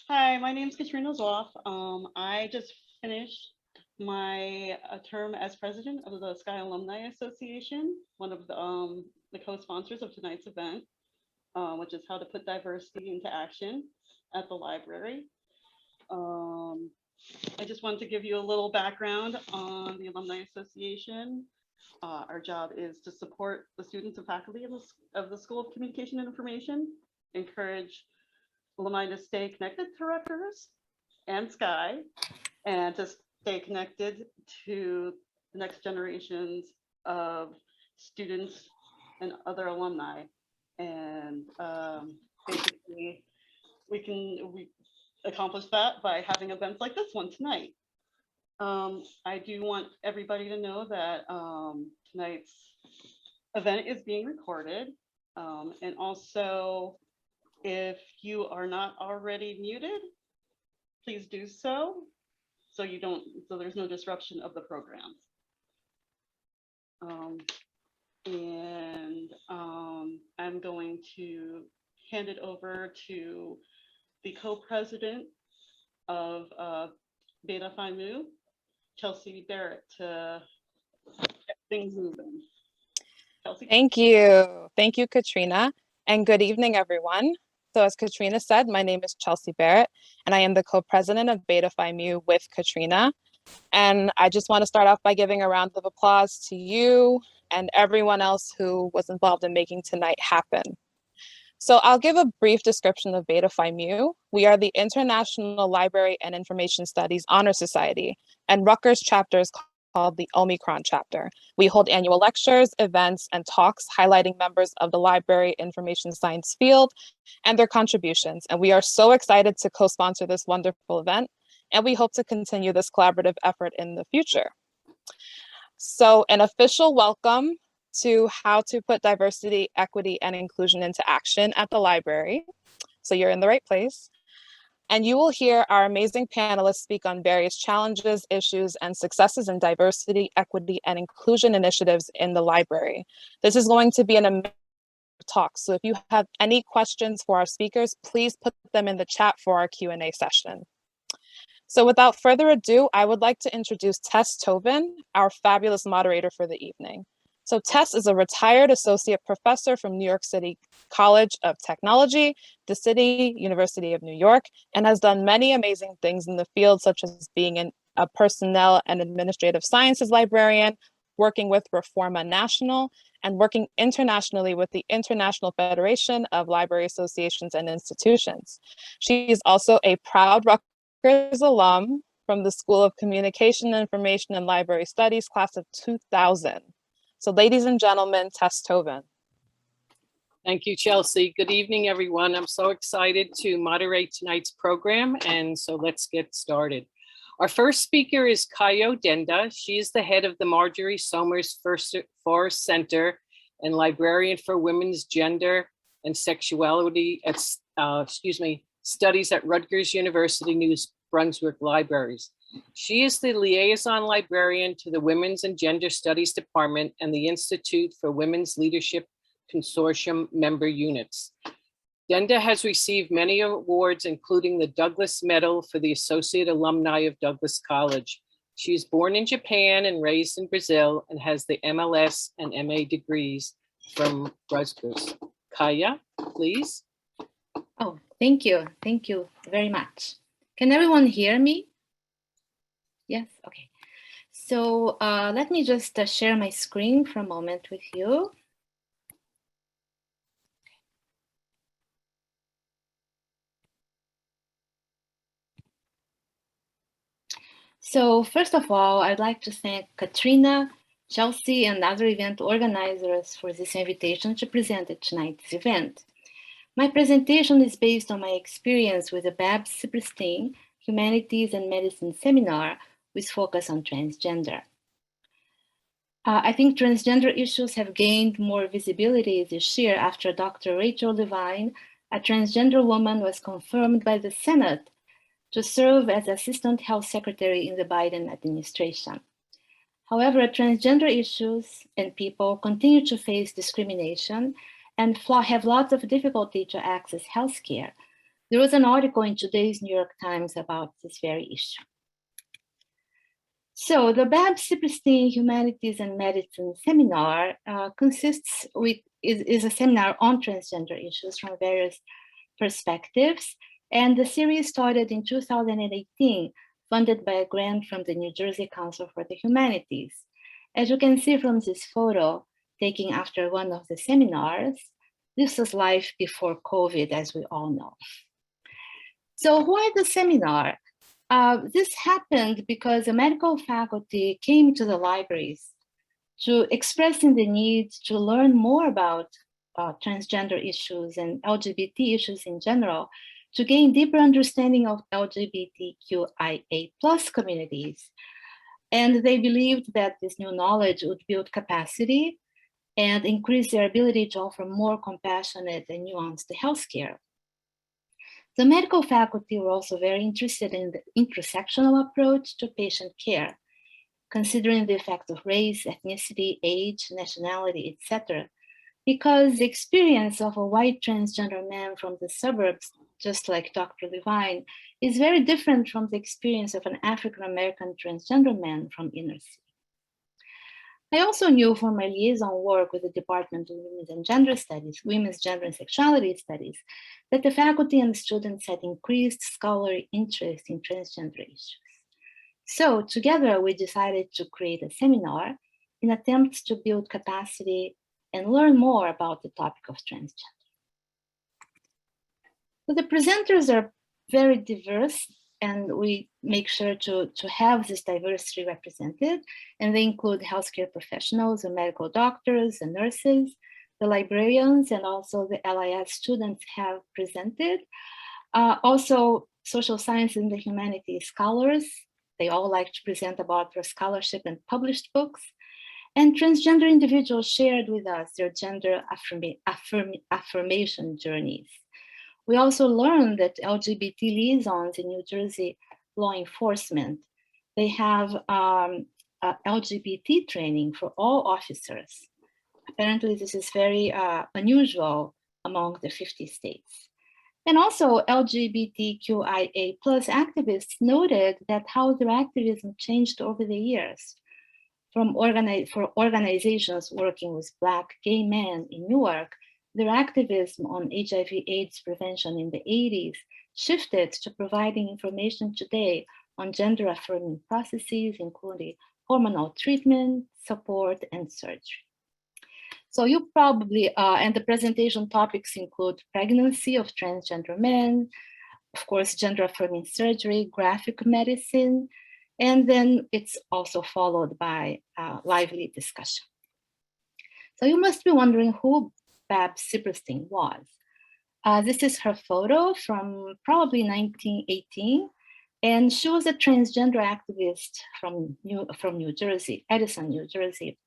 Hi, my name is Katrina Zoff. I just finished my term as president of the SCI Alumni Association, one of the co-sponsors of tonight's event, which is how to put diversity into action at the library. I just wanted to give you a little background on the Alumni Association. Our job is to support the students and faculty of the School of Communication and Information, encourage alumni to stay connected to Rutgers and SCI, and to stay connected to the next generations of students and other alumni. And basically, we accomplish that by having events like this one tonight. I do want everybody to know that tonight's event is being recorded, and also, if you are not already muted, please do so, so there's no disruption of the program. I'm going to hand it over to the co-president of Beta Phi Mu, Chelsea Barrett, to get things moving. Chelsea. Thank you, Katrina, and good evening, everyone. So as Katrina said, my name is Chelsea Barrett, and I am the co-president of Beta Phi Mu with Katrina. And I just want to start off by giving a round of applause to you and everyone else who was involved in making tonight happen. So I'll give a brief description of Beta Phi Mu. We are the International Library and Information Studies Honor Society, and Rutgers chapter is called the Omicron Chapter. We hold annual lectures, events, and talks highlighting members of the library information science field and their contributions. And we are so excited to co-sponsor this wonderful event, and we hope to continue this collaborative effort in the future. So an official welcome to how to put diversity, equity, and inclusion into action at the library. So you're in the right place. And you will hear our amazing panelists speak on various challenges, issues, and successes in diversity, equity, and inclusion initiatives in the library. This is going to be an amazing talk. So if you have any questions for our speakers, please put them in the chat for our Q&A session. So without further ado, I would like to introduce Tess Tobin, our fabulous moderator for the evening. So Tess is a retired associate professor from New York City College of Technology, the City University of New York, and has done many amazing things in the field, such as being a personnel and administrative sciences librarian, working with Reforma National, and working internationally with the International Federation of Library Associations and Institutions. She is also a proud Rutgers alum from the School of Communication, Information, and Library Studies, class of 2000. So ladies and gentlemen, Tess Tobin. Thank you, Chelsea. Good evening, everyone. I'm so excited to moderate tonight's program, and so let's get started. Our first speaker is Kayo Denda. She is the head of the Margery Somers Forrest Center and librarian for women's gender and sexuality studies at Rutgers University New Brunswick Libraries. She is the liaison librarian to the Women's and Gender Studies Department and the Institute for Women's Leadership Consortium member units. Denda has received many awards, including the Douglas Medal for the Associate Alumni of Douglas College. She is born in Japan and raised in Brazil and has the MLS and MA degrees from Rutgers. Kaya, please. Oh, thank you. Thank you very much. Can everyone hear me? Yes, okay. So let me just share my screen for a moment with you. So first of all, I'd like to thank Katrina, Chelsea, and other event organizers for this invitation to present at tonight's event. My presentation is based on my experience with the Babs Superstein Humanities and Medicine Seminar with focus on transgender. I think transgender issues have gained more visibility this year after Dr. Rachel Levine, a transgender woman, was confirmed by the Senate to serve as Assistant Health Secretary in the Biden administration. However, transgender issues and people continue to face discrimination and have lots of difficulty to access healthcare, There was an article in today's New York Times about this very issue. So the Babs-Silberstein Humanities and Medicine seminar is a seminar on transgender issues from various perspectives. And the series started in 2018, funded by a grant from the New Jersey Council for the Humanities. As you can see from this photo, taken after one of the seminars, this was life before COVID, as we all know. So why the seminar? This happened because the medical faculty came to the libraries to expressing the need to learn more about transgender issues and LGBT issues in general, to gain deeper understanding of LGBTQIA+ communities. And they believed that this new knowledge would build capacity and increase their ability to offer more compassionate and nuanced healthcare. The medical faculty were also very interested in the intersectional approach to patient care, considering the effect of race, ethnicity, age, nationality, etc. Because the experience of a white transgender man from the suburbs, just like Dr. Levine, is very different from the experience of an African-American transgender man from inner city. I also knew from my liaison work with the Department of Women's and Gender Studies, Women's Gender and Sexuality Studies, that the faculty and students had increased scholarly interest in transgender issues. So together we decided to create a seminar in attempts to build capacity and learn more about the topic of transgender. So the presenters are very diverse, and we make sure to have this diversity represented. And they include healthcare professionals and medical doctors and nurses, the librarians, and also the LIS students have presented. Also, social science and the humanities scholars. They all like to present about their scholarship and published books. And transgender individuals shared with us their gender affirmation journeys. We also learned that LGBT liaisons in New Jersey law enforcement, they have LGBT training for all officers. Apparently this is very unusual among the 50 states. And also LGBTQIA+ activists noted that how their activism changed over the years. For organizations working with Black gay men in Newark, their activism on HIV/AIDS prevention in the 80s shifted to providing information today on gender-affirming processes, including hormonal treatment, support, and surgery. So you probably, and the presentation topics include pregnancy of transgender men, of course, gender-affirming surgery, graphic medicine, and then it's also followed by a lively discussion. So you must be wondering who Babs-Silberstein was. This is her photo from probably 1918, and she was a transgender activist from New Jersey, Edison, New Jersey.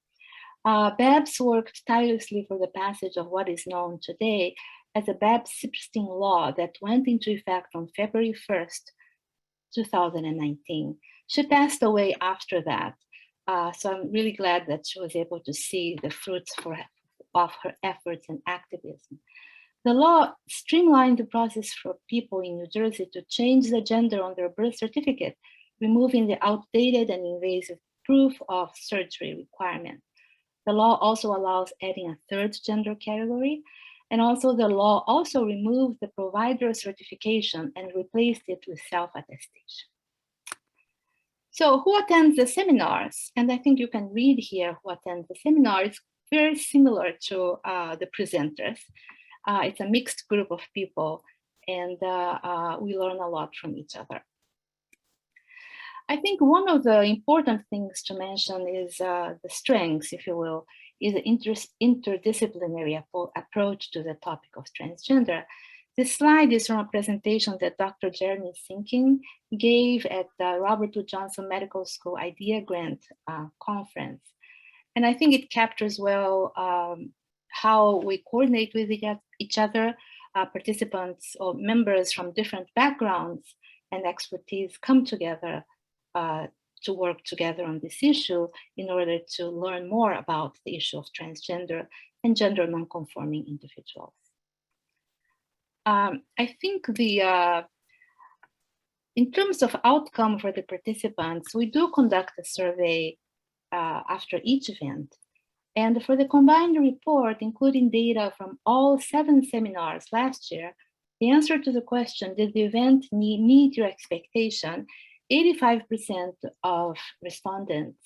Babs worked tirelessly for the passage of what is known today as the Babs-Silberstein law that went into effect on February 1st, 2019. She passed away after that, so I'm really glad that she was able to see the fruits of her efforts and activism. The law streamlined the process for people in New Jersey to change the gender on their birth certificate, removing the outdated and invasive proof of surgery requirement. The law also allows adding a third gender category, and also the law also removed the provider certification and replaced it with self-attestation. So who attends the seminars? And I think you can read here who attends the seminars. Very similar to the presenters. It's a mixed group of people, and we learn a lot from each other. I think one of the important things to mention is the strengths, if you will, is the interdisciplinary approach to the topic of transgender. This slide is from a presentation that Dr. Jeremy Sinking gave at the Robert Wood Johnson Medical School Idea Grant Conference. And I think it captures well how we coordinate with each other. Participants or members from different backgrounds and expertise come together to work together on this issue in order to learn more about the issue of transgender and gender nonconforming individuals. I think in terms of outcome for the participants, we do conduct a survey after each event. And for the combined report, including data from all 7 seminars last year, the answer to the question, did the event meet your expectation? 85% of respondents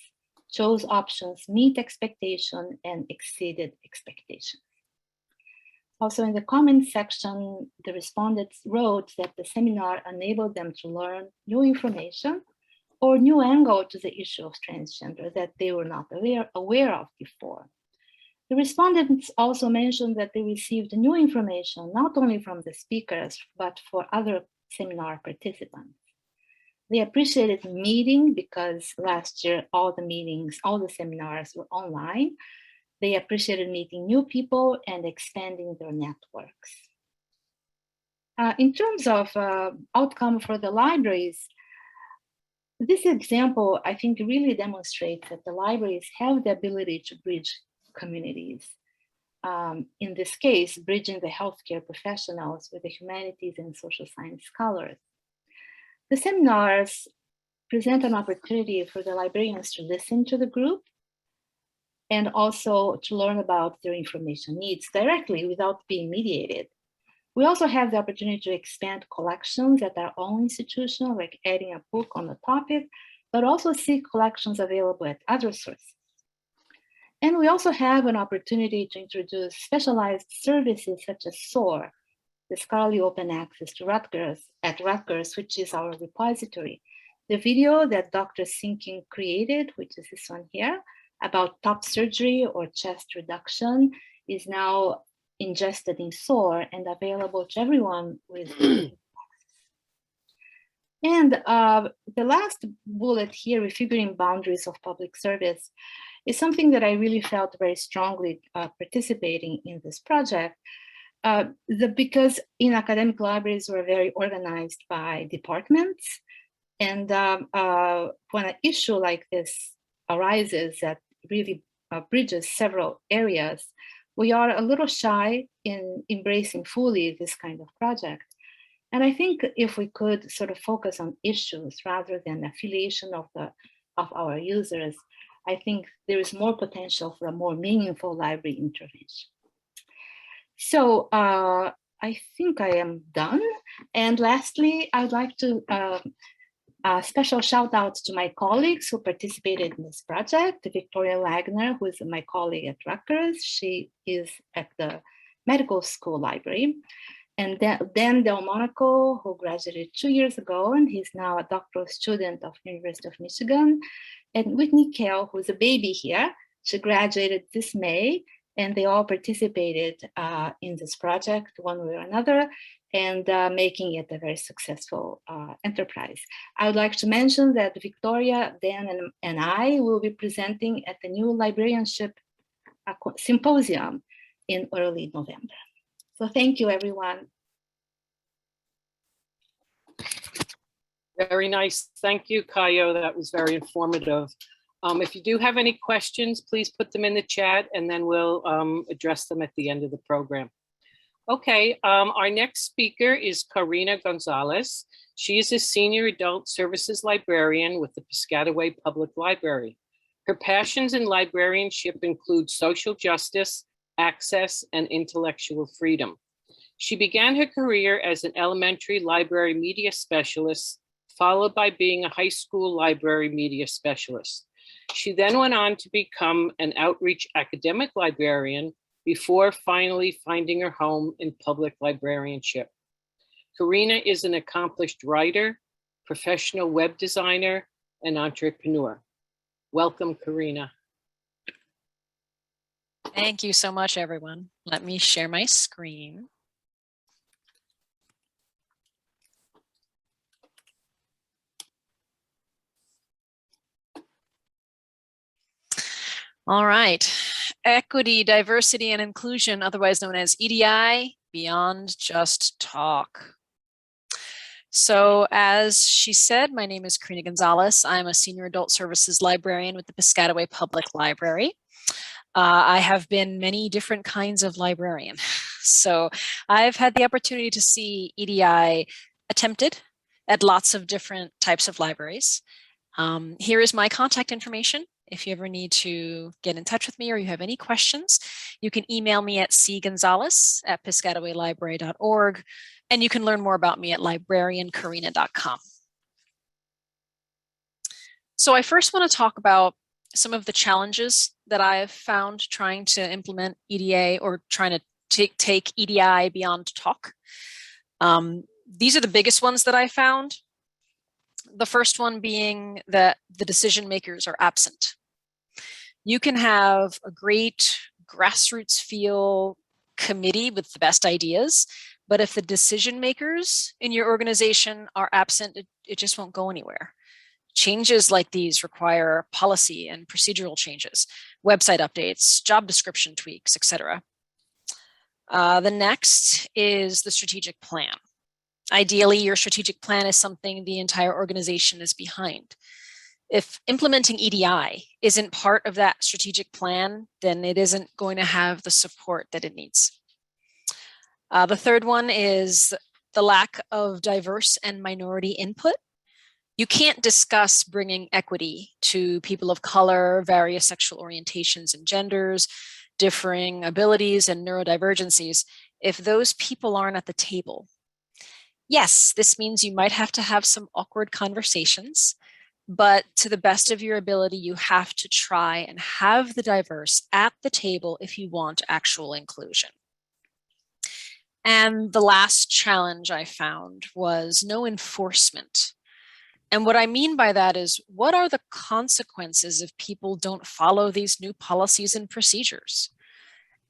chose options meet expectation and exceeded expectation. Also in the comments section, the respondents wrote that the seminar enabled them to learn new information or new angle to the issue of transgender that they were not aware of before. The respondents also mentioned that they received new information, not only from the speakers, but for other seminar participants. They appreciated meeting because last year, all the seminars were online. They appreciated meeting new people and expanding their networks. In terms of outcome for the libraries, this example, I think, really demonstrates that the libraries have the ability to bridge communities. In this case, bridging the healthcare professionals with the humanities and social science scholars. The seminars present an opportunity for the librarians to listen to the group and also to learn about their information needs directly without being mediated. We also have the opportunity to expand collections at our own institution, like adding a book on the topic, but also see collections available at other sources. And we also have an opportunity to introduce specialized services such as SOAR, the Scholarly Open Access to Rutgers, which is our repository. The video that Dr. Sinking created, which is this one here, about top surgery or chest reduction, is now ingested in SOAR and available to everyone with access. And the last bullet here, refiguring boundaries of public service, is something that I really felt very strongly participating in this project. Because in academic libraries, we're very organized by departments. And when an issue like this arises that really bridges several areas, we are a little shy in embracing fully this kind of project. And I think if we could sort of focus on issues rather than affiliation of our users, I think there is more potential for a more meaningful library intervention. So I think I am done. And lastly, I'd like to special shout outs to my colleagues who participated in this project. Victoria Wagner, who is my colleague at Rutgers. She is at the medical school library. And Dan Delmonico, who graduated 2 years ago, and he's now a doctoral student of University of Michigan. And Whitney Kale, who's a baby here. She graduated this May, and they all participated in this project one way or another, and making it a very successful enterprise. I would like to mention that Victoria, Dan, and I will be presenting at the new librarianship symposium in early November. So thank you, everyone. Very nice. Thank you, Kayo. That was very informative. If you do have any questions, please put them in the chat and then we'll address them at the end of the program. Okay, our next speaker is Carina Gonzalez. She is a senior adult services librarian with the Piscataway Public Library. Her passions in librarianship include social justice, access, and intellectual freedom. She began her career as an elementary library media specialist, followed by being a high school library media specialist. She then went on to become an outreach academic librarian before finally finding her home in public librarianship. Carina is an accomplished writer, professional web designer, and entrepreneur. Welcome, Carina. Thank you so much, everyone. Let me share my screen. All right. Equity, diversity, and inclusion, otherwise known as EDI, beyond just talk. So as she said, my name is Carina Gonzalez. I'm a senior adult services librarian with the Piscataway Public Library. I have been many different kinds of librarian. So I've had the opportunity to see EDI attempted at lots of different types of libraries. Here is my contact information. If you ever need to get in touch with me or you have any questions, you can email me at cgonzalez@piscatawaylibrary.org, and you can learn more about me at librariancarina.com. So I first want to talk about some of the challenges that I've found trying to implement EDA or trying to take EDI beyond talk. These are the biggest ones that I found. The first one being that the decision makers are absent. You can have a great grassroots feel committee with the best ideas, but if the decision makers in your organization are absent, it just won't go anywhere. Changes like these require policy and procedural changes, website updates, job description tweaks, etc. The next is the strategic plan. Ideally, your strategic plan is something the entire organization is behind. If implementing EDI isn't part of that strategic plan, then it isn't going to have the support that it needs. The third one is the lack of diverse and minority input. You can't discuss bringing equity to people of color, various sexual orientations and genders, differing abilities and neurodivergencies if those people aren't at the table. Yes, this means you might have to have some awkward conversations, but to the best of your ability, you have to try and have the diverse at the table if you want actual inclusion. And the last challenge I found was no enforcement. And what I mean by that is, what are the consequences if people don't follow these new policies and procedures?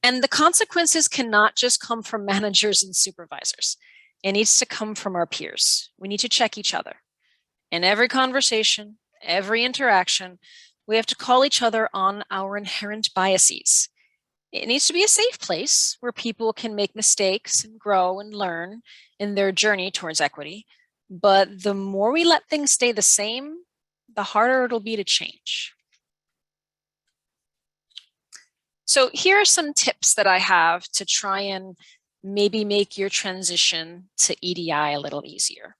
And the consequences cannot just come from managers and supervisors. It needs to come from our peers. We need to check each other. In every conversation, every interaction, we have to call each other on our inherent biases. It needs to be a safe place where people can make mistakes and grow and learn in their journey towards equity. But the more we let things stay the same, the harder it'll be to change. So here are some tips that I have to try and maybe make your transition to EDI a little easier.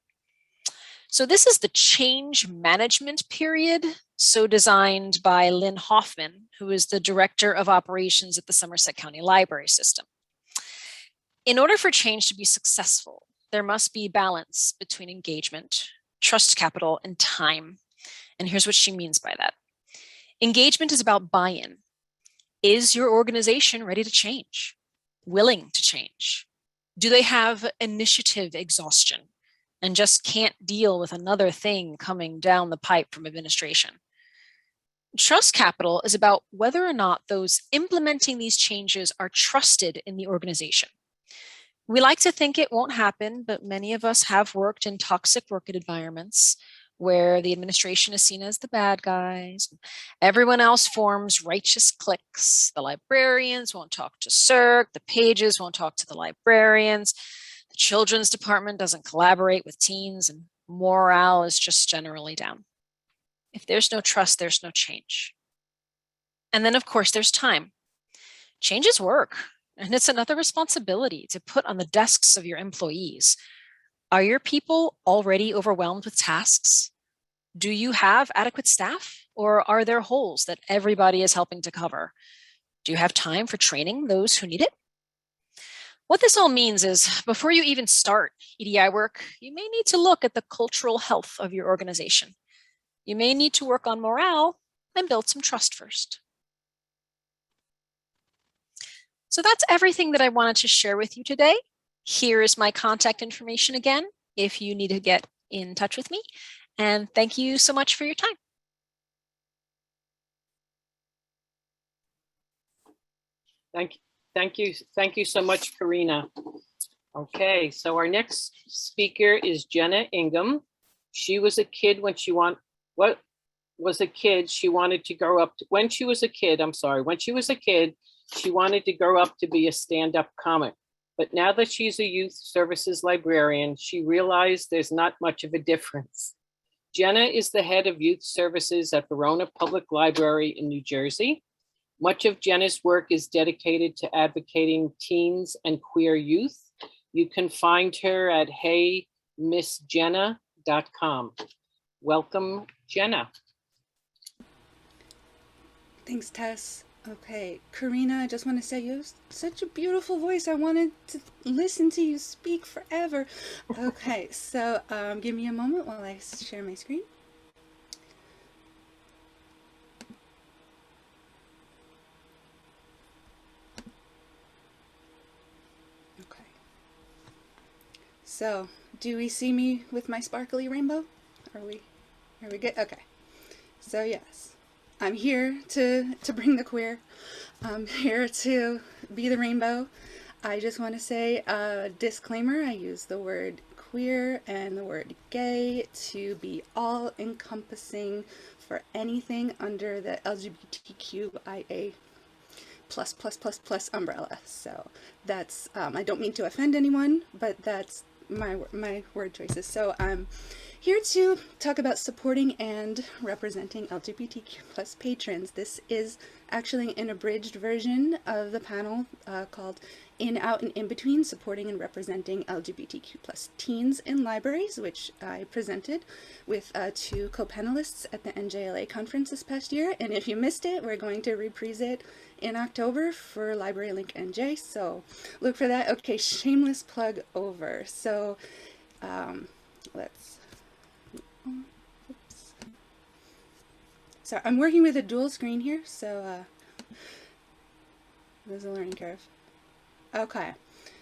So this is the change management period, so designed by Lynn Hoffman, who is the Director of Operations at the Somerset County Library System. In order for change to be successful, there must be balance between engagement, trust capital, and time. And here's what she means by that. Engagement is about buy-in. Is your organization ready to change? Willing to change? Do they have initiative exhaustion and just can't deal with another thing coming down the pipe from administration? Trust capital is about whether or not those implementing these changes are trusted in the organization. We like to think it won't happen, but many of us have worked in toxic work environments where the administration is seen as the bad guys. Everyone else forms righteous cliques. The librarians won't talk to CERC, the pages won't talk to the librarians, the children's department doesn't collaborate with teens, and morale is just generally down. If there's no trust, there's no change. And then, of course, there's time. Change is work, and it's another responsibility to put on the desks of your employees. Are your people already overwhelmed with tasks? Do you have adequate staff, or are there holes that everybody is helping to cover? Do you have time for training those who need it? What this all means is, before you even start EDI work, you may need to look at the cultural health of your organization. You may need to work on morale and build some trust first. So that's everything that I wanted to share with you today. Here is my contact information again, if you need to get in touch with me. And thank you so much for your time. Thank you so much, Carina. Okay, so our next speaker is Jenna Ingham. She was a kid when she wanted to grow up. When she was a kid, she wanted to grow up to be a stand-up comic. But now that she's a youth services librarian, she realized there's not much of a difference. Jenna is the head of youth services at Verona Public Library in New Jersey. Much of Jenna's work is dedicated to advocating teens and queer youth. You can find her at heymissjenna.com. Welcome, Jenna. Thanks, Tess. Okay, Carina, I just want to say you have such a beautiful voice. I wanted to listen to you speak forever. Okay, so give me a moment while I share my screen. Okay. So, do we see me with my sparkly rainbow? Are we good? Okay. So yes. I'm here to bring the queer. I'm here to be the rainbow. I just want to say a disclaimer. I use the word queer and the word gay to be all encompassing for anything under the LGBTQIA plus umbrella. So that's, I don't mean to offend anyone, but that's my word choices. So I'm here to talk about supporting and representing LGBTQ plus patrons. This is actually an abridged version of the panel called In, Out, and In Between, Supporting and Representing LGBTQ plus Teens in Libraries, which I presented with 2 co-panelists at the NJLA conference this past year. And if you missed it, we're going to reprise it in October for Library Link NJ, so look for that. Okay, shameless plug over. So let's, oops. So I'm working with a dual screen here, so there's a learning curve. Okay,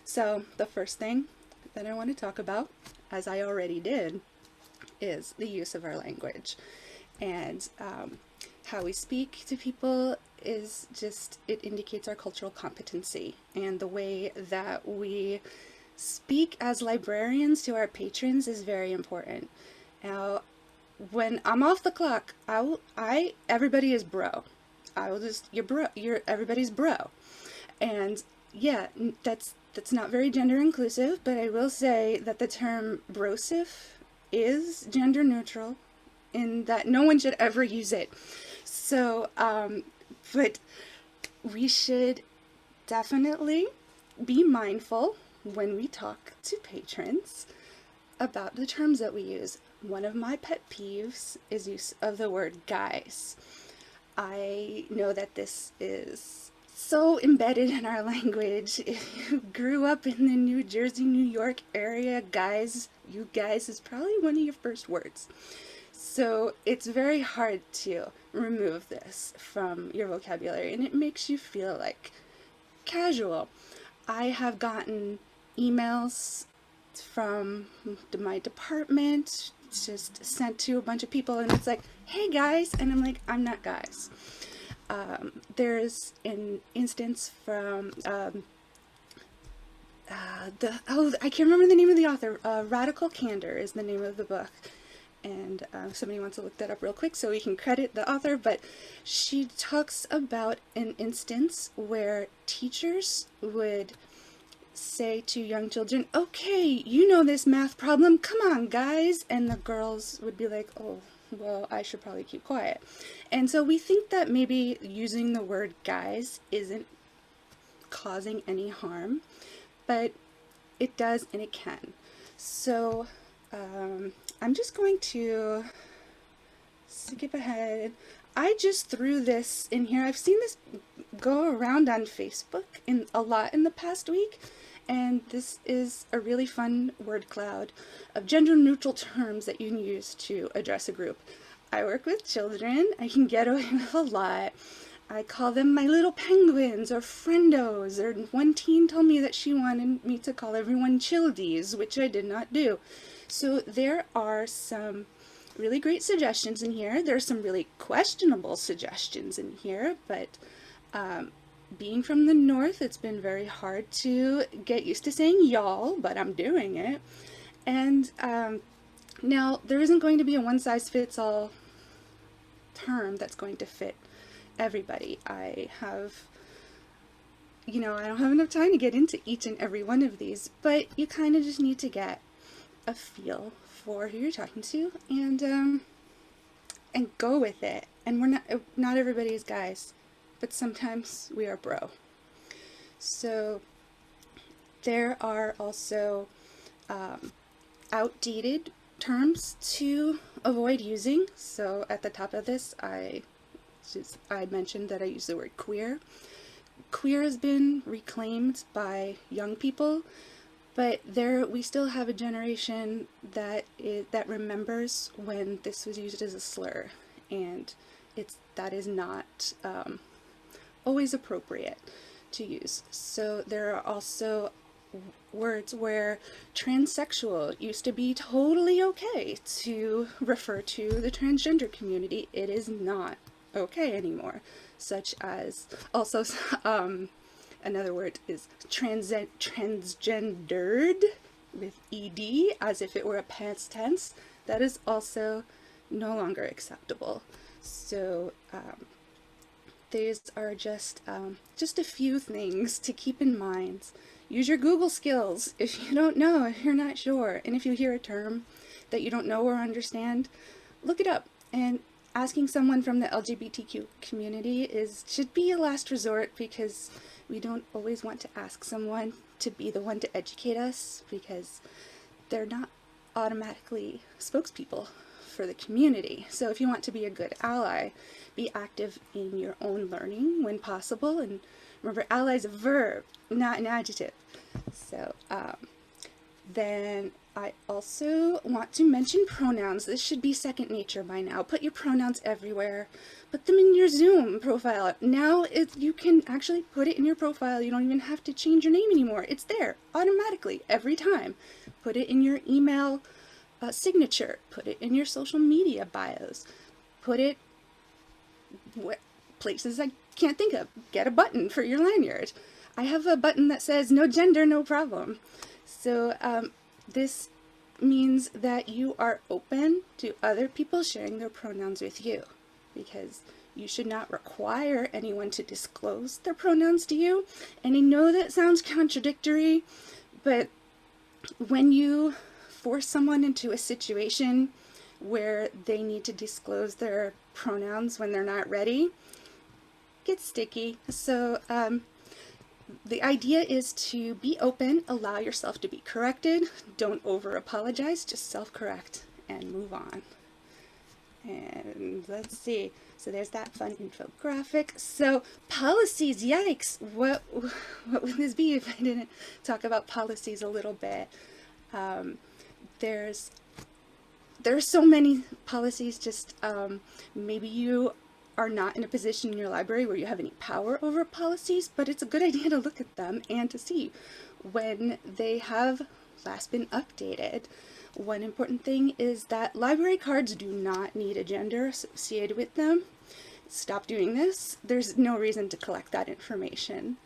so the first thing that I want to talk about, as I already did, is the use of our language. And how we speak to people is just, it indicates our cultural competency, and the way that we speak as librarians to our patrons is very important. Now, when I'm off the clock, everybody is bro. I will just, you're everybody's bro. And yeah, that's not very gender inclusive, but I will say that the term brosif is gender neutral in that no one should ever use it. So, but we should definitely be mindful when we talk to patrons about the terms that we use. One of my pet peeves is use of the word guys. I know that this is so embedded in our language. If you grew up in the New Jersey, New York area, guys, you guys is probably one of your first words. So it's very hard to remove this from your vocabulary, and it makes you feel like casual. I have gotten emails from my department just sent to a bunch of people, and it's like, hey guys, and I'm like, I'm not guys. There's an instance from I can't remember the name of the author. Radical Candor is the name of the book, and somebody wants to look that up real quick so we can credit the author, but she talks about an instance where teachers would say to young children, okay, you know this math problem, come on guys, and the girls would be like, oh, well, I should probably keep quiet. And so we think that maybe using the word guys isn't causing any harm, but it does and it can. So I'm just going to skip ahead. I just threw this in here. I've seen this go around on Facebook a lot in the past week, and this is a really fun word cloud of gender neutral terms that you can use to address a group. I work with children. I can get away with a lot. I call them my little penguins or friendos, or one teen told me that she wanted me to call everyone childies, which I did not do. So there are some really great suggestions in here. There are some really questionable suggestions in here, but being from the North, it's been very hard to get used to saying y'all, but I'm doing it. And now there isn't going to be a one-size-fits-all term that's going to fit everybody. I don't have enough time to get into each and every one of these, but you kind of just need to get a feel for who you're talking to, and go with it. And we're not everybody is guys. but sometimes we are bro. So there are also outdated terms to avoid using. So at the top of this, I mentioned that I use the word queer. Queer has been reclaimed by young people, but we still have a generation that remembers when this was used as a slur, and that is not always appropriate to use. So there are also words where transsexual used to be totally okay to refer to the transgender community. It is not okay anymore, such as also another word is transgendered with ed, as if it were a past tense. That is also no longer acceptable. So these are just a few things to keep in mind. Use your Google skills if you don't know, if you're not sure, and if you hear a term that you don't know or understand, look it up. And asking someone from the LGBTQ community should be a last resort, because we don't always want to ask someone to be the one to educate us, because they're not automatically spokespeople for the community. So if you want to be a good ally, be active in your own learning when possible. And remember, ally is a verb, not an adjective. So then I also want to mention pronouns. This should be second nature by now. Put your pronouns everywhere. Put them in your Zoom profile. Now you can actually put it in your profile. You don't even have to change your name anymore. It's there automatically every time. Put it in your email signature. Put it in your social media bios. Put it places I can't think of. Get a button for your lanyard. I have a button that says no gender, no problem. So this means that you are open to other people sharing their pronouns with you, because you should not require anyone to disclose their pronouns to you. And I know that sounds contradictory, but when you force someone into a situation where they need to disclose their pronouns when they're not ready, it gets sticky. So the idea is to be open, allow yourself to be corrected, don't over apologize, just self-correct and move on. And let's see, so there's that fun infographic. So policies, yikes, what would this be if I didn't talk about policies a little bit? There's so many policies, just maybe you are not in a position in your library where you have any power over policies, but it's a good idea to look at them and to see when they have last been updated. One important thing is that library cards do not need a gender associated with them. Stop doing this. There's no reason to collect that information.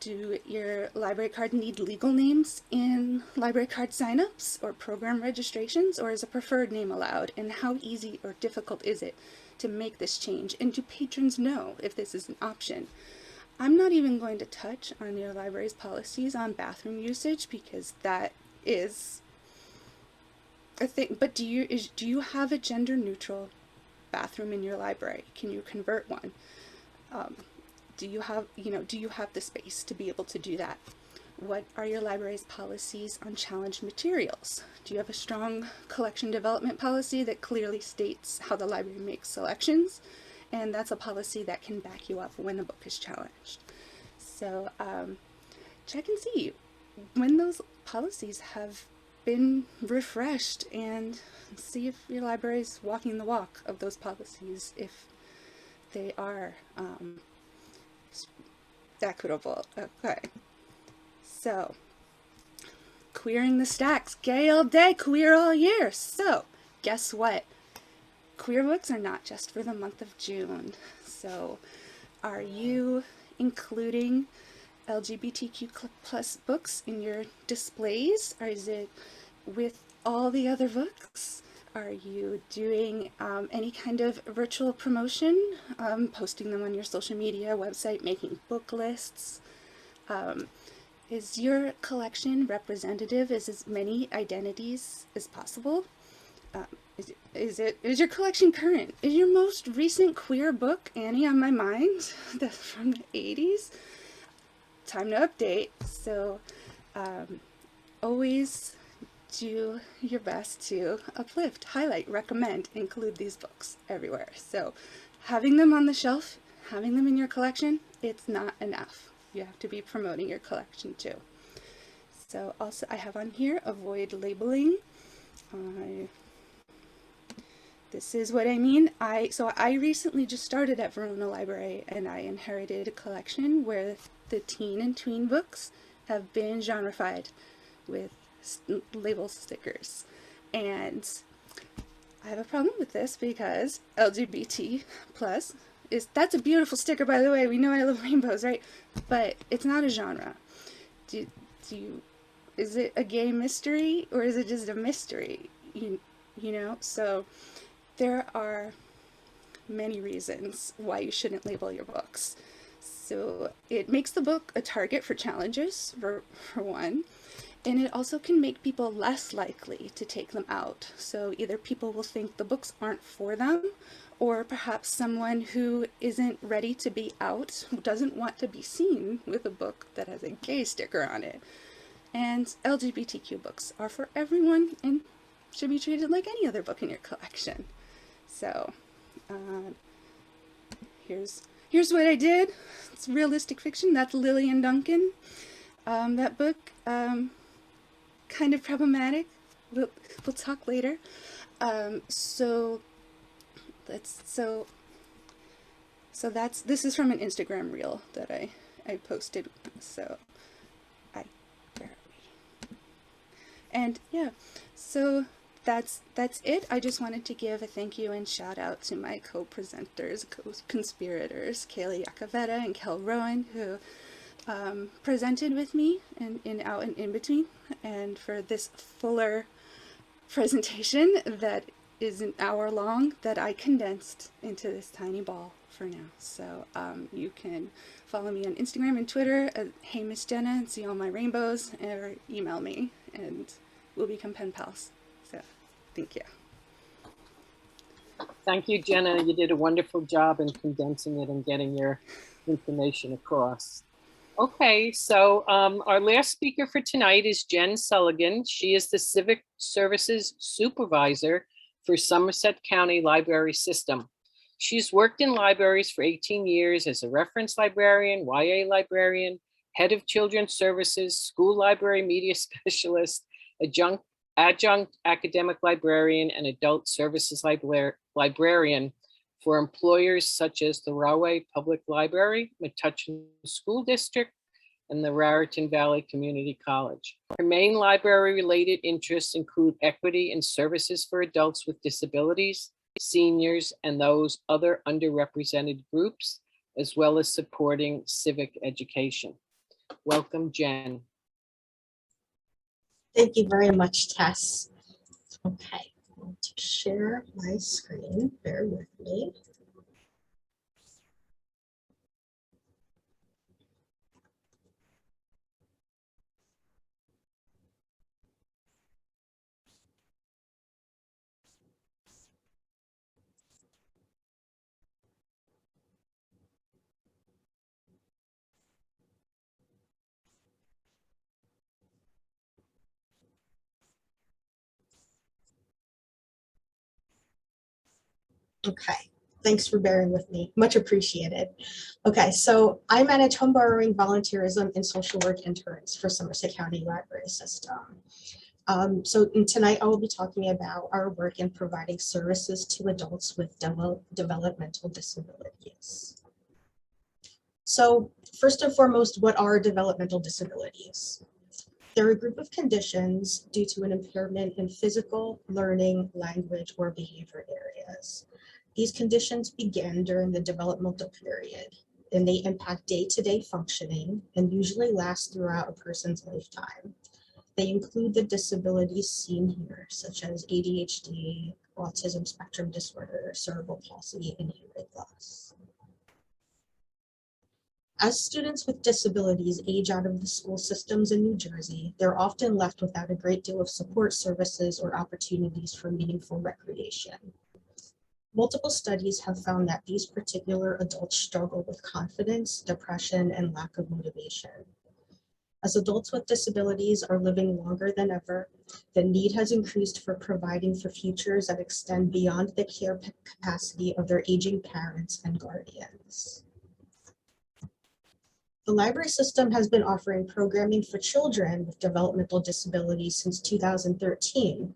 Do your library card need legal names in library card signups or program registrations, or is a preferred name allowed? And how easy or difficult is it to make this change? And do patrons know if this is an option? I'm not even going to touch on your library's policies on bathroom usage, because that is a thing. But do you have a gender neutral bathroom in your library? Can you convert one? Do you have the space to be able to do that? What are your library's policies on challenged materials? Do you have a strong collection development policy that clearly states how the library makes selections? And that's a policy that can back you up when a book is challenged. So check and see when those policies have been refreshed, and see if your library is walking the walk of those policies, if they are equitable. Okay, so queering the stacks, gay all day, queer all year. So guess what? Queer books are not just for the month of June. So are you including LGBTQ plus books in your displays, or is it with all the other books? Are you doing any kind of virtual promotion, posting them on your social media website, making book lists? Is your collection representative as many identities as possible? Is your collection current? Is your most recent queer book, Annie on My Mind, that's from the 80s? Time to update. So always do your best to uplift, highlight, recommend, include these books everywhere. So having them on the shelf, having them in your collection, it's not enough. You have to be promoting your collection too. So also I have on here, avoid labeling. This is what I mean. So I recently just started at Verona Library, and I inherited a collection where the teen and tween books have been genreified with label stickers. And I have a problem with this because LGBT plus that's a beautiful sticker, by the way. We know I love rainbows, right? But it's not a genre. Is it a gay mystery, or is it just a mystery? You know, so there are many reasons why you shouldn't label your books. So it makes the book a target for challenges, for one, and it also can make people less likely to take them out. So either people will think the books aren't for them, or perhaps someone who isn't ready to be out, who doesn't want to be seen with a book that has a gay sticker on it. And LGBTQ books are for everyone and should be treated like any other book in your collection. So here's what I did. It's realistic fiction. That's Lillian Duncan. That book, kind of problematic. We'll talk later. So this is from an Instagram reel that I posted. So and yeah, so that's it. I just wanted to give a thank you and shout out to my co-presenters, co-conspirators, Kaylee Yakavetta and Kel Rowan, who presented with me in out and in between, and for this fuller presentation that is an hour long that I condensed into this tiny ball for now. So you can follow me on Instagram and Twitter at Hey Miss Jenna and see all my rainbows, or email me and we'll become pen pals. So thank you. Thank you, Jenna. You did a wonderful job in condensing it and getting your information across. Okay, so our last speaker for tonight is Jen Sulligan. She is the Civic Services Supervisor for Somerset County Library System. She's worked in libraries for 18 years as a reference librarian, YA librarian, head of children's services, school library media specialist, adjunct academic librarian, and adult services librarian for employers such as the Rahway Public Library, Metuchen School District, and the Raritan Valley Community College. Her main library-related interests include equity and services for adults with disabilities, seniors, and those other underrepresented groups, as well as supporting civic education. Welcome, Jen. Thank you very much, Tess. Okay, I'm going to share my screen. Bear with me. Okay, thanks for bearing with me. Much appreciated. Okay, so I manage home borrowing, volunteerism, and social work interns for Somerset County Library System. Tonight I will be talking about our work in providing services to adults with developmental disabilities. So first and foremost, what are developmental disabilities? They're a group of conditions due to an impairment in physical, learning, language, or behavior areas. These conditions begin during the developmental period, and they impact day-to-day functioning and usually last throughout a person's lifetime. They include the disabilities seen here, such as ADHD, autism spectrum disorder, cerebral palsy, and hearing loss. As students with disabilities age out of the school systems in New Jersey, they're often left without a great deal of support services or opportunities for meaningful recreation. Multiple studies have found that these particular adults struggle with confidence, depression, and lack of motivation. As adults with disabilities are living longer than ever, the need has increased for providing for futures that extend beyond the care capacity of their aging parents and guardians. The library system has been offering programming for children with developmental disabilities since 2013.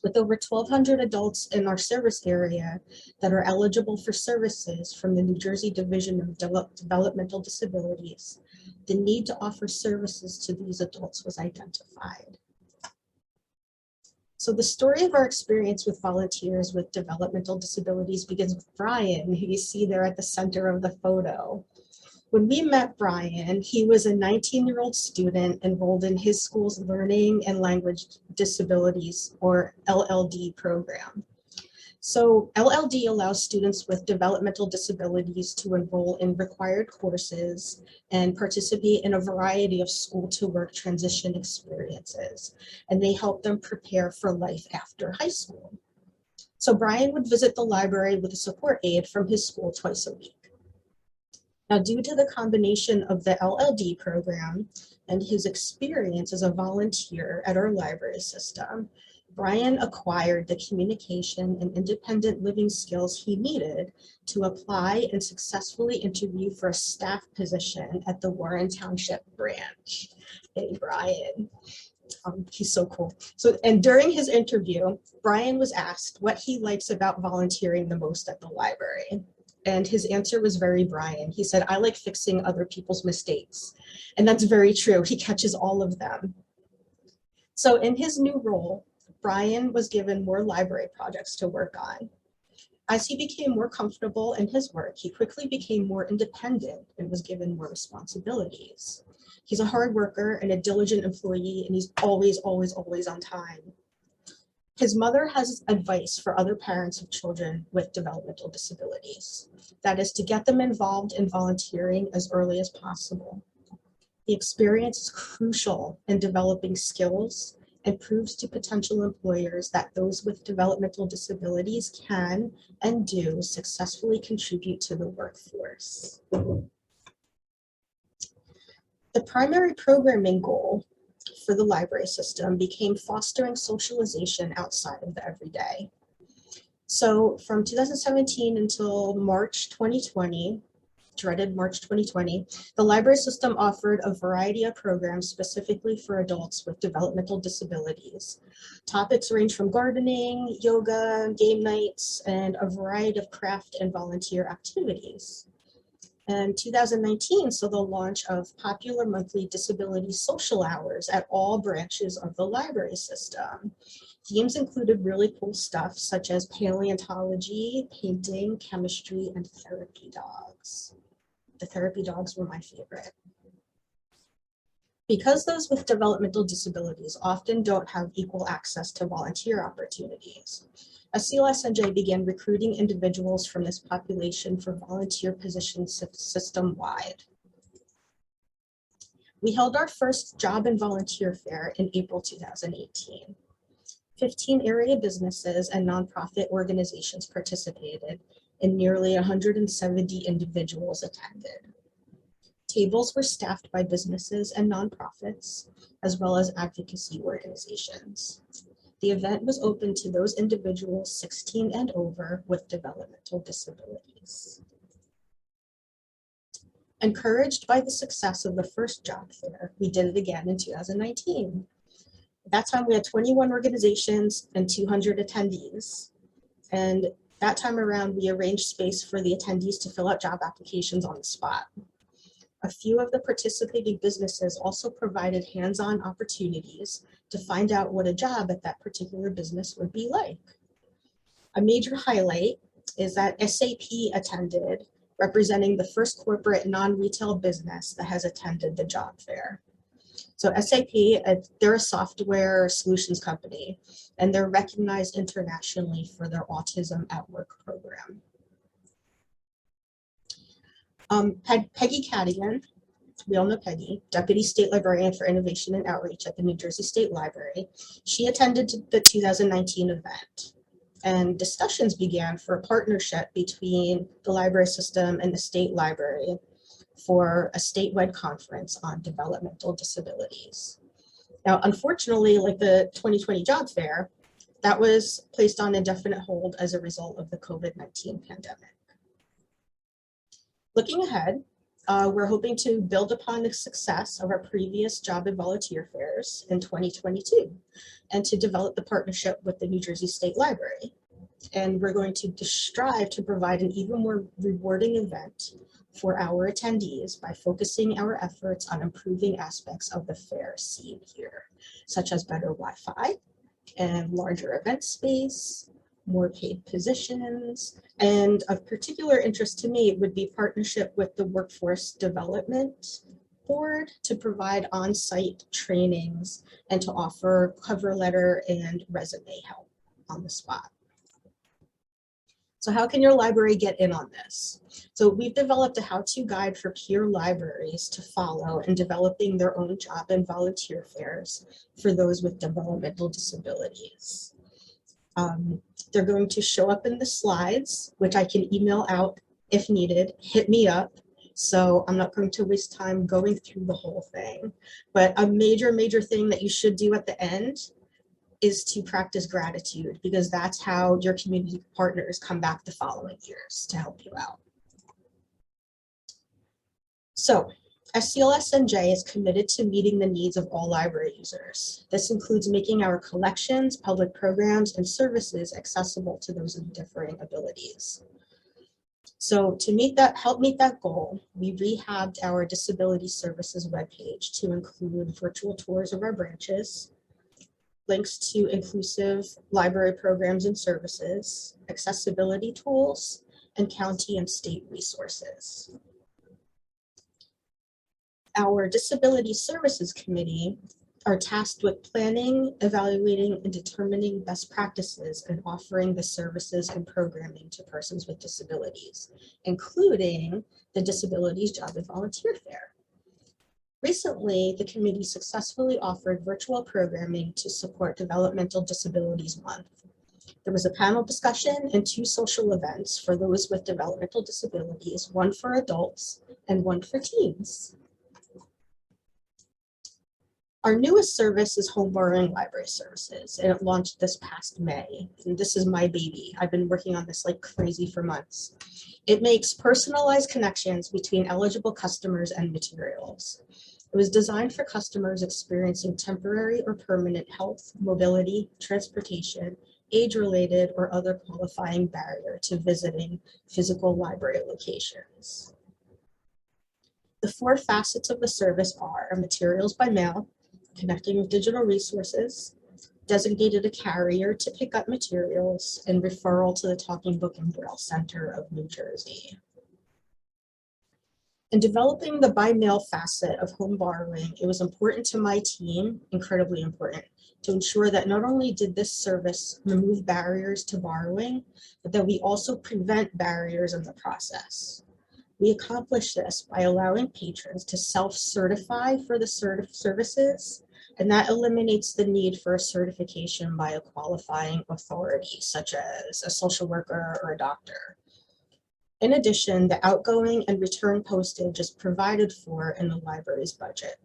With over 1,200 adults in our service area that are eligible for services from the New Jersey Division of Developmental Disabilities, the need to offer services to these adults was identified. So the story of our experience with volunteers with developmental disabilities begins with Brian, who you see there at the center of the photo. When we met Brian, he was a 19-year-old student enrolled in his school's Learning and Language Disabilities, or LLD, program. So LLD allows students with developmental disabilities to enroll in required courses and participate in a variety of school-to-work transition experiences, and they help them prepare for life after high school. So Brian would visit the library with a support aide from his school twice a week. Now, due to the combination of the LLD program and his experience as a volunteer at our library system, Brian acquired the communication and independent living skills he needed to apply and successfully interview for a staff position at the Warren Township branch. Hey, Brian. He's so cool. And during his interview, Brian was asked what he likes about volunteering the most at the library. And his answer was very Brian. He said, "I like fixing other people's mistakes." And that's very true. He catches all of them. So in his new role, Brian was given more library projects to work on. As he became more comfortable in his work, he quickly became more independent and was given more responsibilities. He's a hard worker and a diligent employee, and he's always, always, always on time. His mother has advice for other parents of children with developmental disabilities. That is to get them involved in volunteering as early as possible. The experience is crucial in developing skills and proves to potential employers that those with developmental disabilities can and do successfully contribute to the workforce. The primary programming goal for the library system became fostering socialization outside of the everyday. So from 2017 until March 2020, dreaded March 2020, the library system offered a variety of programs specifically for adults with developmental disabilities. Topics range from gardening, yoga, game nights, and a variety of craft and volunteer activities. And 2019 saw the launch of popular monthly disability social hours at all branches of the library system. Themes included really cool stuff such as paleontology, painting, chemistry, and therapy dogs. The therapy dogs were my favorite. Because those with developmental disabilities often don't have equal access to volunteer opportunities, SC&I began recruiting individuals from this population for volunteer positions system-wide. We held our first job and volunteer fair in April 2018. 15 area businesses and nonprofit organizations participated, and nearly 170 individuals attended. Tables were staffed by businesses and nonprofits, as well as advocacy organizations. The event was open to those individuals 16 and over with developmental disabilities. Encouraged by the success of the first job fair, we did it again in 2019. At that time, we had 21 organizations and 200 attendees. And that time around, we arranged space for the attendees to fill out job applications on the spot. A few of the participating businesses also provided hands-on opportunities to find out what a job at that particular business would be like. A major highlight is that SAP attended, representing the first corporate non-retail business that has attended the job fair. So SAP, they're a software solutions company, and they're recognized internationally for their Autism at Work program. Peggy Cadigan, we all know Peggy, Deputy State Librarian for Innovation and Outreach at the New Jersey State Library. She attended the 2019 event, and discussions began for a partnership between the library system and the state library for a statewide conference on developmental disabilities. Now, unfortunately, like the 2020 job fair, that was placed on indefinite hold as a result of the COVID-19 pandemic. Looking ahead, we're hoping to build upon the success of our previous job and volunteer fairs in 2022 and to develop the partnership with the New Jersey State Library. And we're going to strive to provide an even more rewarding event for our attendees by focusing our efforts on improving aspects of the fair seen here, such as better Wi-Fi and larger event space, more paid positions, and of particular interest to me would be partnership with the Workforce Development Board to provide on-site trainings and to offer cover letter and resume help on the spot. So how can your library get in on this? So we've developed a how-to guide for peer libraries to follow in developing their own job and volunteer fairs for those with developmental disabilities. They're going to show up in the slides, which I can email out if needed. Hit me up. So I'm not going to waste time going through the whole thing. But a major thing that you should do at the end is to practice gratitude, because that's how your community partners come back the following years to help you out. So SCLS&J is committed to meeting the needs of all library users. This includes making our collections, public programs, and services accessible to those with differing abilities. So to help meet that goal, we rehabbed our disability services webpage to include virtual tours of our branches, links to inclusive library programs and services, accessibility tools, and county and state resources. Our Disability Services Committee are tasked with planning, evaluating, and determining best practices and offering the services and programming to persons with disabilities, including the Disabilities Job and Volunteer Fair. Recently, the committee successfully offered virtual programming to support Developmental Disabilities Month. There was a panel discussion and 2 social events for those with developmental disabilities, one for adults and one for teens. Our newest service is home borrowing library services, and it launched this past May. And this is my baby. I've been working on this like crazy for months. It makes personalized connections between eligible customers and materials. It was designed for customers experiencing temporary or permanent health, mobility, transportation, age-related, or other qualifying barrier to visiting physical library locations. The 4 facets of the service are materials by mail, connecting with digital resources, designated a carrier to pick up materials, and referral to the Talking Book and Braille Center of New Jersey. In developing the by mail facet of home borrowing, it was important to my team, incredibly important, to ensure that not only did this service remove barriers to borrowing, but that we also prevent barriers in the process. We accomplish this by allowing patrons to self-certify for the services, and that eliminates the need for a certification by a qualifying authority, such as a social worker or a doctor. In addition, the outgoing and return postage is provided for in the library's budget.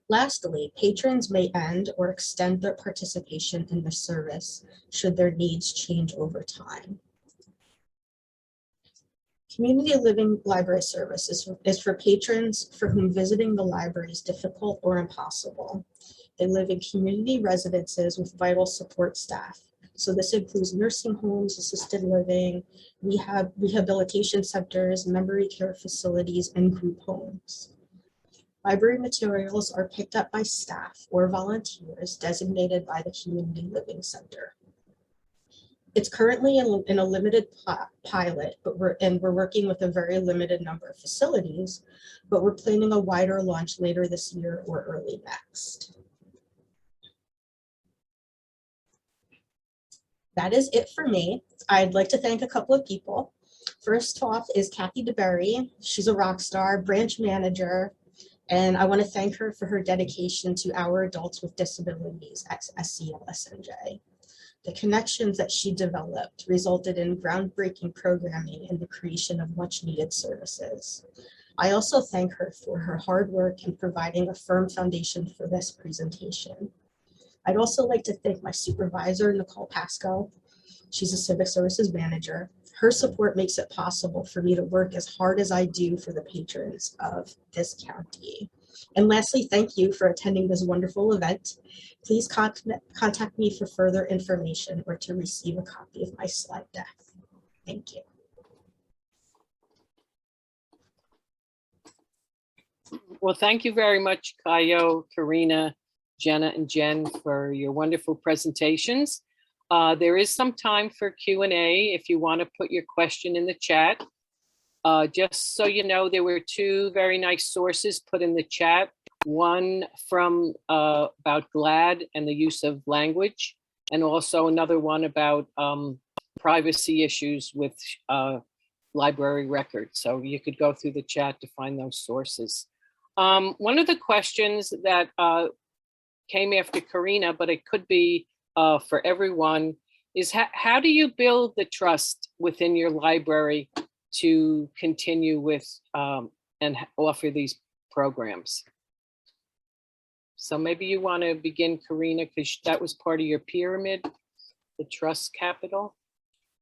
Lastly, patrons may end or extend their participation in the service should their needs change over time. Community Living Library Service is for patrons for whom visiting the library is difficult or impossible. They live in community residences with vital support staff. So this includes nursing homes, assisted living, rehabilitation centers, memory care facilities, and group homes. Library materials are picked up by staff or volunteers designated by the Community Living Center. It's currently in a limited pilot, but we're working with a very limited number of facilities, but we're planning a wider launch later this year or early next. That is it for me. I'd like to thank a couple of people. First off is Kathy DeBerry. She's a rock star, branch manager, and I want to thank her for her dedication to our adults with disabilities at SC&I. The connections that she developed resulted in groundbreaking programming and the creation of much needed services. I also thank her for her hard work in providing a firm foundation for this presentation. I'd also like to thank my supervisor, Nicole Pasco. She's a civic services manager. Her support makes it possible for me to work as hard as I do for the patrons of this county. And lastly, thank you for attending this wonderful event. Please contact me for further information or to receive a copy of my slide deck. Thank you. Well, thank you very much, Kayo, Carina, Jenna, and Jen for your wonderful presentations. There is some time for Q&A if you want to put your question in the chat. Just so you know, there were two very nice sources put in the chat. One from about GLAD and the use of language, and also another one about privacy issues with library records. So you could go through the chat to find those sources. One of the questions that came after Carina, but it could be for everyone, is how do you build the trust within your library to continue with and offer these programs? So maybe you want to begin, Carina, because that was part of your pyramid, the trust capital.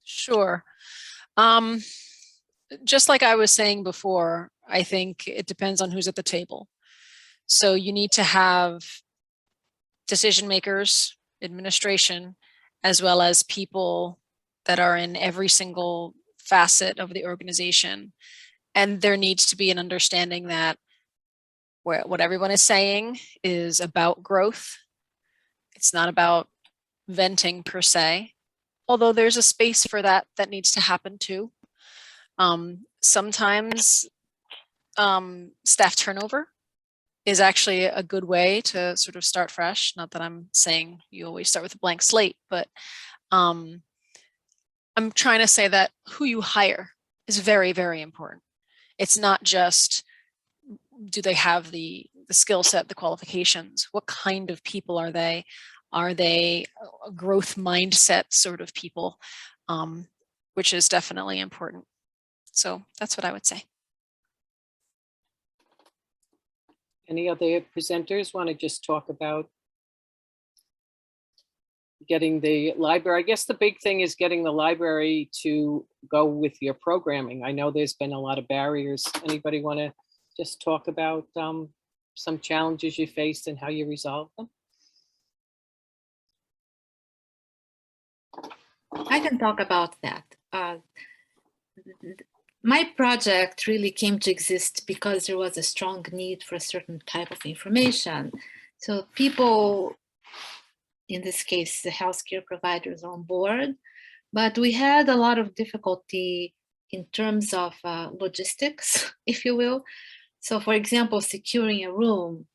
Sure. Just like I was saying before, I think it depends on who's at the table. So you need to have decision makers, administration, as well as people that are in every single facet of the organization. And there needs to be an understanding that what everyone is saying is about growth. It's not about venting per se, although there's a space for that needs to happen too. Sometimes staff turnover is actually a good way to sort of start fresh. Not that I'm saying you always start with a blank slate, but I'm trying to say that who you hire is very, very important. It's not just, do they have the skill set, the qualifications? What kind of people are they? Are they a growth mindset sort of people, which is definitely important. So that's what I would say. Any other presenters want to just talk about getting the library? I guess the big thing is getting the library to go with your programming. I know there's been a lot of barriers. Anybody want to just talk about some challenges you faced and how you resolved them? I can talk about that. My project really came to exist because there was a strong need for a certain type of information. So people, in this case, the healthcare providers on board, but we had a lot of difficulty in terms of logistics, if you will. So for example, securing a room.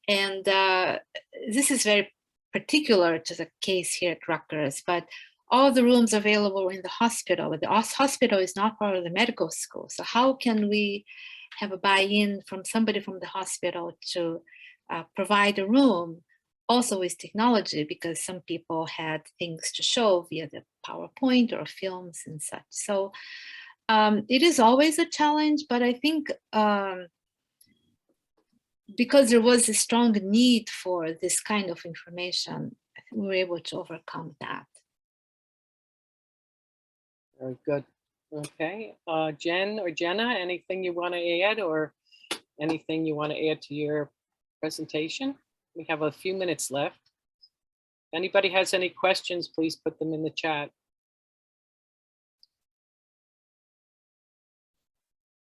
And this is very particular to the case here at Rutgers, but all the rooms available in the hospital, but the hospital is not part of the medical school. So how can we have a buy-in from somebody from the hospital to provide a room, also with technology, because some people had things to show via the PowerPoint or films and such. So it is always a challenge, but I think because there was a strong need for this kind of information, I think we were able to overcome that. Very good. Okay, Jen or Jenna, anything you want to add or anything you want to add to your presentation? We have a few minutes left. If anybody has any questions, please put them in the chat.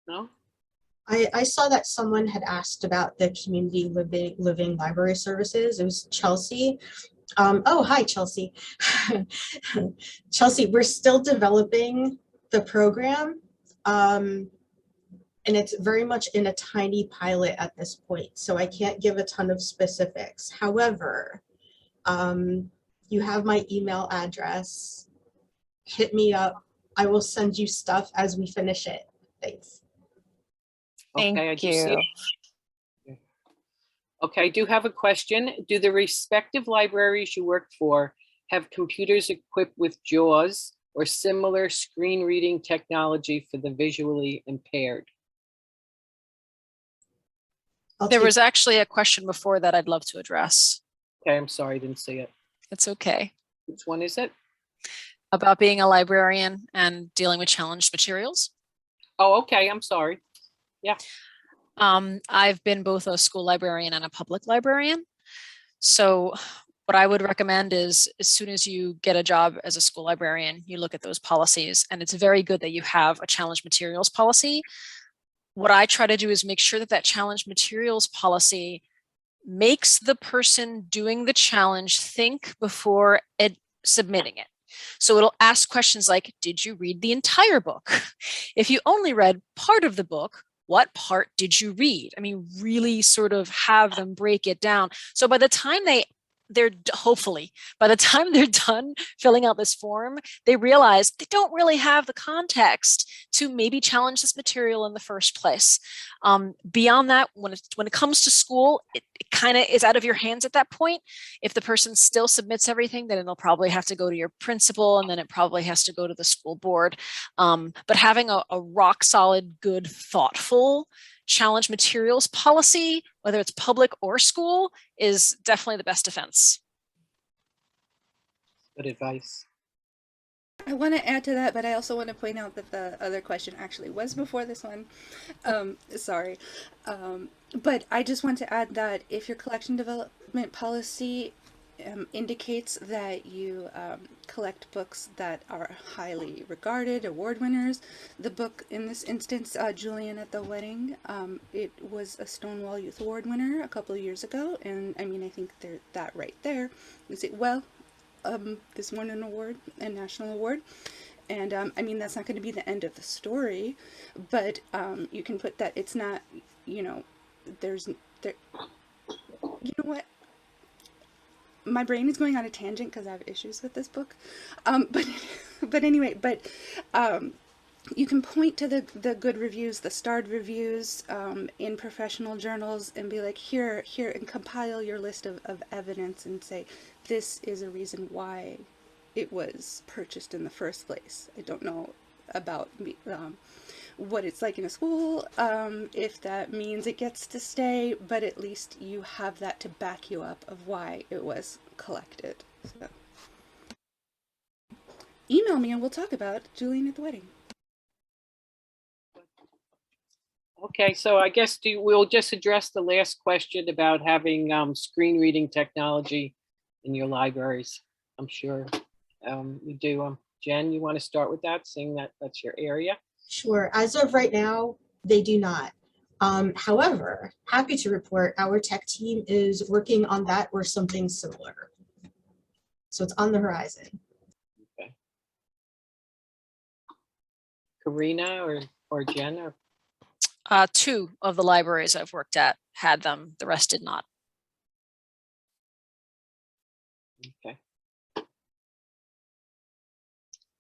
No? I saw that someone had asked about the community living library services. It was Chelsea. Oh, hi, Chelsea. Chelsea, we're still developing the program. And it's very much in a tiny pilot at this point, so I can't give a ton of specifics. However, you have my email address. Hit me up. I will send you stuff as we finish it. Thanks. Thank Okay, I do see you. it. Okay, I do have a question. Do the respective libraries you work for have computers equipped with JAWS or similar screen reading technology for the visually impaired? There was actually a question before that I'd love to address. Okay, I'm sorry, I didn't see it. It's okay. Which one is it? About being a librarian and dealing with challenged materials. Oh, okay, I'm sorry. Yeah. I've been both a school librarian and a public librarian. So what I would recommend is as soon as you get a job as a school librarian, you look at those policies, and it's very good that you have a challenged materials policy. What I try to do is make sure that that challenged materials policy makes the person doing the challenge think before submitting it. So it'll ask questions like, did you read the entire book? If you only read part of the book, what part did you read? I mean, really sort of have them break it down. So by the time hopefully, by the time they're done filling out this form, they realize they don't really have the context to maybe challenge this material in the first place. Beyond that, when it comes to school, it kind of is out of your hands at that point. If the person still submits everything, then it'll probably have to go to your principal, and then it probably has to go to the school board. But having a rock solid, good, thoughtful challenge materials policy, whether it's public or school, is definitely the best defense. Good advice. I want to add to that, but I also want to point out that the other question actually was before this one. Sorry. But I just want to add that if your collection development policy indicates that you collect books that are highly regarded, award winners. The book in this instance, Julian at the Wedding, it was a Stonewall Youth Award winner a couple of years ago, and I mean, I think that right there is it. Well, this won an award, a national award, and I mean, that's not going to be the end of the story, but you can put that it's not, you know, you know what? My brain is going on a tangent because I have issues with this book, but anyway, you can point to the good reviews, the starred reviews in professional journals, and be like, here, and compile your list of evidence and say, this is a reason why it was purchased in the first place. I don't know about what it's like in a school, if that means it gets to stay, but at least you have that to back you up of why it was collected. So email me and we'll talk about Julian at the Wedding. Okay, so I guess we'll just address the last question about having screen reading technology in your libraries. I'm sure we do. Jen, you want to start with that, seeing that that's your area? Sure. As of right now, they do not. However, happy to report our tech team is working on that or something similar. So it's on the horizon. Okay. Carina or Jenna? Two of the libraries I've worked at had them. The rest did not. Okay.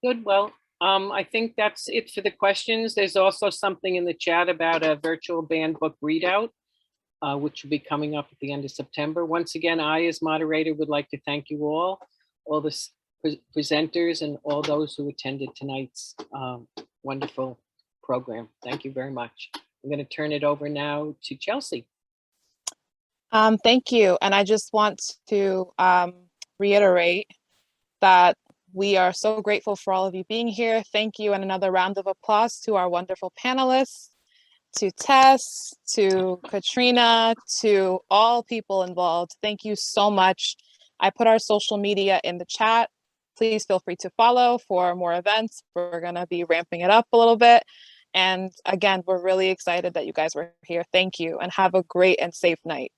Good. Well, I think that's it for the questions. There's also something in the chat about a virtual banned book readout, which will be coming up at the end of September. Once again, I, as moderator, would like to thank you all the presenters, and all those who attended tonight's wonderful program. Thank you very much. I'm going to turn it over now to Chelsea. Thank you. And I just want to reiterate that we are so grateful for all of you being here. Thank you, and another round of applause to our wonderful panelists, to Tess, to Katrina, to all people involved. Thank you so much. I put our social media in the chat. Please feel free to follow for more events. We're gonna be ramping it up a little bit. And again, we're really excited that you guys were here. Thank you, and have a great and safe night.